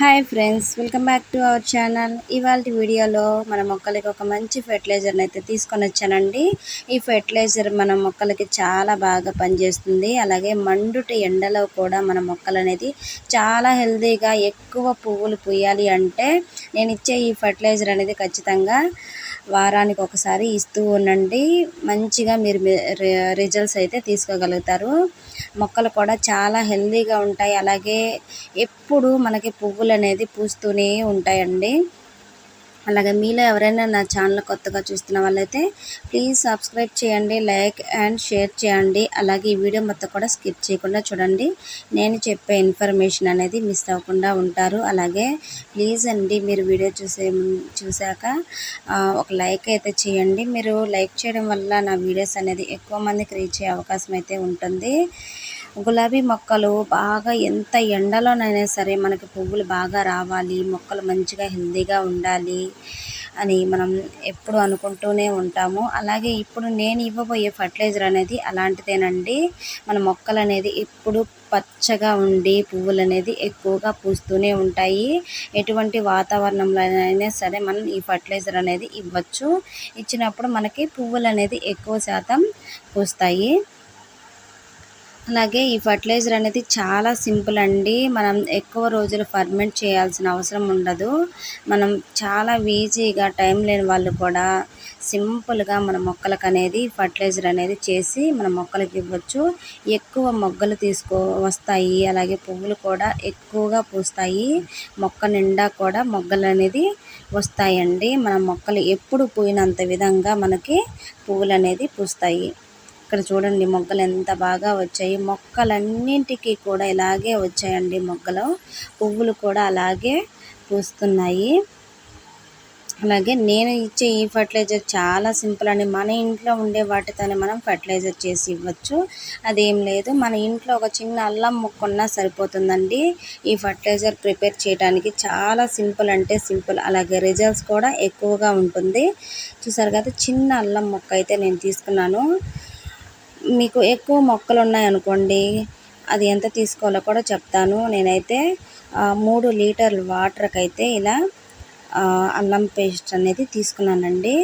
Hi friends, welcome back to our channel. ఇవాళ వీడియోలో మన మొక్కలకి ఒక మంచి ఫెర్టిలైజర్ని అయితే తీసుకొని వచ్చానండి. ఈ ఫెర్టిలైజర్ మన మొక్కలకి చాలా బాగా పనిచేస్తుంది. అలాగే మండుటి ఎండలో కూడా మన మొక్కలు అనేది చాలా హెల్తీగా ఎక్కువ పువ్వులు పూయాలి అంటే నేను ఇచ్చే ఈ ఫెర్టిలైజర్ అనేది ఖచ్చితంగా వారానికి ఒకసారి ఇస్తూ ఉండండి. మంచిగా మీరు రిజల్ట్స్ అయితే తీసుకోగలుగుతారు. మొక్కలు కూడా చాలా హెల్తీగా ఉంటాయి. అలాగే ఎప్పుడు మనకి పువ్వులు అనేది పూస్తూనే ఉంటాయండి. అలాగే మీలో ఎవరైనా నా ఛానల్ కొత్తగా చూస్తున్న వాళ్ళైతే ప్లీజ్ సబ్స్క్రైబ్ చేయండి, లైక్ అండ్ షేర్ చేయండి. అలాగే ఈ వీడియో మొత్తం కూడా స్కిప్ చేయకుండా చూడండి. నేను చెప్పే ఇన్ఫర్మేషన్ అనేది మిస్ అవ్వకుండా ఉంటారు. అలాగే ప్లీజ్ అండి, మీరు వీడియో చూశాక ఒక లైక్ అయితే చేయండి. మీరు లైక్ చేయడం వల్ల నా వీడియోస్ అనేది ఎక్కువ మందికి రీచ్ అయ్యే అవకాశం అయితే ఉంటుంది. గులాబీ మొక్కలు బాగా ఎంత ఎండలోనైనా సరే మనకి పువ్వులు బాగా రావాలి, మొక్కలు మంచిగా హెల్తీగా ఉండాలి అని మనం ఎప్పుడు అనుకుంటూనే ఉంటాము. అలాగే ఇప్పుడు నేను ఇవ్వబోయే ఫర్టిలైజర్ అనేది అలాంటిదేనండి. మన మొక్కలు అనేది ఎప్పుడు పచ్చగా ఉండి పువ్వులు అనేది ఎక్కువగా పూస్తూనే ఉంటాయి. ఎటువంటి వాతావరణంలో అయినా సరే మనం ఈ ఫర్టిలైజర్ అనేది ఇవ్వచ్చు. ఇచ్చినప్పుడు మనకి పువ్వులు అనేది ఎక్కువ శాతం పూస్తాయి. అలాగే ఈ ఫర్టిలైజర్ అనేది చాలా సింపుల్ అండి. మనం ఎక్కువ రోజులు ఫర్మెంట్ చేయాల్సిన అవసరం ఉండదు. మనం చాలా ఈజీగా టైం లేని వాళ్ళు కూడా సింపుల్గా మన మొక్కలకు అనేది ఫర్టిలైజర్ అనేది చేసి మన మొక్కలకి ఇవ్వచ్చు. ఎక్కువ మొగ్గలు వస్తాయి. అలాగే పువ్వులు కూడా ఎక్కువగా పూస్తాయి. మొక్క నిండా కూడా మొగ్గలు అనేది వస్తాయండి. మన మొక్కలు ఎప్పుడు పూయినంత విధంగా మనకి పువ్వులు అనేది పూస్తాయి. ఇక్కడ చూడండి, మొగ్గలు ఎంత బాగా వచ్చాయి. మొక్కలన్నింటికి కూడా ఇలాగే వచ్చాయండి మొగ్గలు. పువ్వులు కూడా అలాగే పూస్తున్నాయి. అలాగే నేను ఇచ్చే ఈ ఫర్టిలైజర్ చాలా సింపుల్ అండి. మన ఇంట్లో ఉండే వాటితోనే మనం ఫర్టిలైజర్ చేసి ఇవ్వచ్చు. అదేం లేదు, మన ఇంట్లో ఒక చిన్న అల్లం ముక్క ఉన్నా సరిపోతుందండి. ఈ ఫర్టిలైజర్ ప్రిపేర్ చేయడానికి చాలా సింపుల్ అంటే సింపుల్. అలాగే రిజల్ట్స్ కూడా ఎక్కువగా ఉంటుంది. చూసారు కదా, చిన్న అల్లం ముక్క అయితే నేను తీసుకున్నాను. మీకు ఎక్కువ మొక్కలు ఉన్నాయనుకోండి, అది ఎంత తీసుకోవాలో కూడా చెప్తాను. నేనైతే 3 లీటర్ల వాటర్కి అయితే ఇలా అల్లం పేస్ట్ అనేది తీసుకున్నానండి.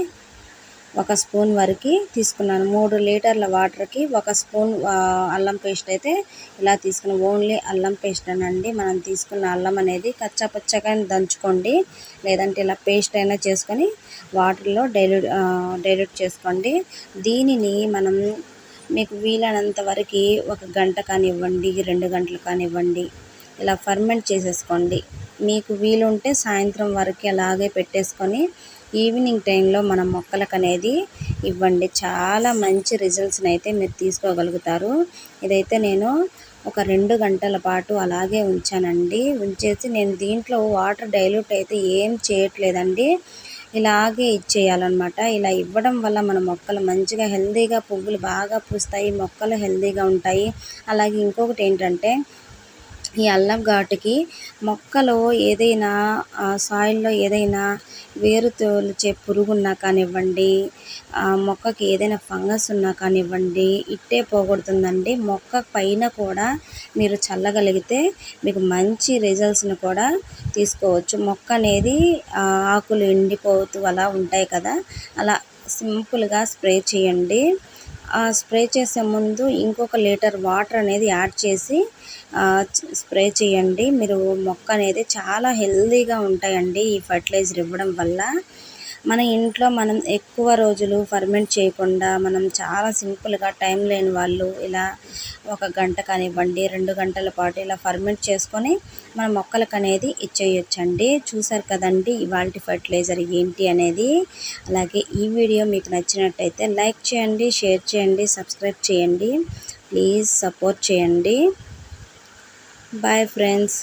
1 స్పూన్ వరకు తీసుకున్నాను. 3 లీటర్ల వాటర్కి 1 స్పూన్ అల్లం పేస్ట్ అయితే ఇలా తీసుకున్నాను. ఓన్లీ అల్లం పేస్ట్ అనండి. మనం తీసుకున్న అల్లం అనేది కచ్చాపచ్చగా దంచుకోండి, లేదంటే ఇలా పేస్ట్ అయినా చేసుకొని వాటర్లో డైల్యూట్ చేసుకోండి. దీనిని మనం మీకు వీలైనంత వరకు 1 గంట కానివ్వండి, 2 గంటలు కానివ్వండి, ఇలా ఫర్మెంట్ చేసేసుకోండి. మీకు వీలుంటే సాయంత్రం వరకు అలాగే పెట్టేసుకొని ఈవినింగ్ టైంలో మన మొక్కలకు అనేది ఇవ్వండి. చాలా మంచి రిజల్ట్స్ని అయితే మీరు తీసుకోగలుగుతారు. ఇదైతే నేను ఒక 2 గంటల పాటు అలాగే ఉంచానండి. ఉంచేసి నేను దీంట్లో వాటర్ డైల్యూట్ అయితే ఏం చేయట్లేదండి. ఇలాగే ఇచ్చేయాలన్నమాట. ఇలా ఇవ్వడం వల్ల మన మొక్కలు మంచిగా హెల్తీగా పువ్వులు బాగా పూస్తాయి, మొక్కలు హెల్తీగా ఉంటాయి. అలాగే ఇంకొకటి ఏంటంటే, ఈ అల్లం ఘాటుకి మొక్కలో ఏదైనా సాయిల్లో ఏదైనా వేరు తోలిచే పురుగున్నా కానివ్వండి, మొక్కకి ఏదైనా ఫంగస్ ఉన్నా కానివ్వండి, ఇట్టే పోగొడుతుందండి. మొక్క పైన కూడా మీరు చల్లగలిగితే మీకు మంచి రిజల్ట్స్ని కూడా తీసుకోవచ్చు. మొక్క అనేది ఆకులు ఎండిపోతూ అలా ఉంటాయి కదా, అలా సింపుల్గా స్ప్రే చేయండి. స్ప్రే చేసే ముందు ఇంకొక లీటర్ వాటర్ అనేది యాడ్ చేసి స్ప్రే చేయండి. మీరు మొక్క అనేది చాలా హెల్తీగా ఉంటాయండి ఈ ఫర్టిలైజర్ ఇవ్వడం వల్ల. మన ఇంట్లో మనం ఎక్కువ రోజులు ఫర్మెంట్ చేయకుండా మనం చాలా సింపుల్గా టైం లేని వాళ్ళు ఇలా 1 గంట కానివ్వండి, 2 గంటల పాటు ఇలా ఫర్మెంట్ చేసుకొని మన మొక్కలకు అనేది ఇచ్చేయొచ్చండి. చూసారు కదండి ఇవాల్టి ఫర్టిలైజర్ ఏంటి అనేది. అలాగే ఈ వీడియో మీకు నచ్చినట్టయితే లైక్ చేయండి, షేర్ చేయండి, సబ్స్క్రైబ్ చేయండి. ప్లీజ్ సపోర్ట్ చేయండి. Bye friends.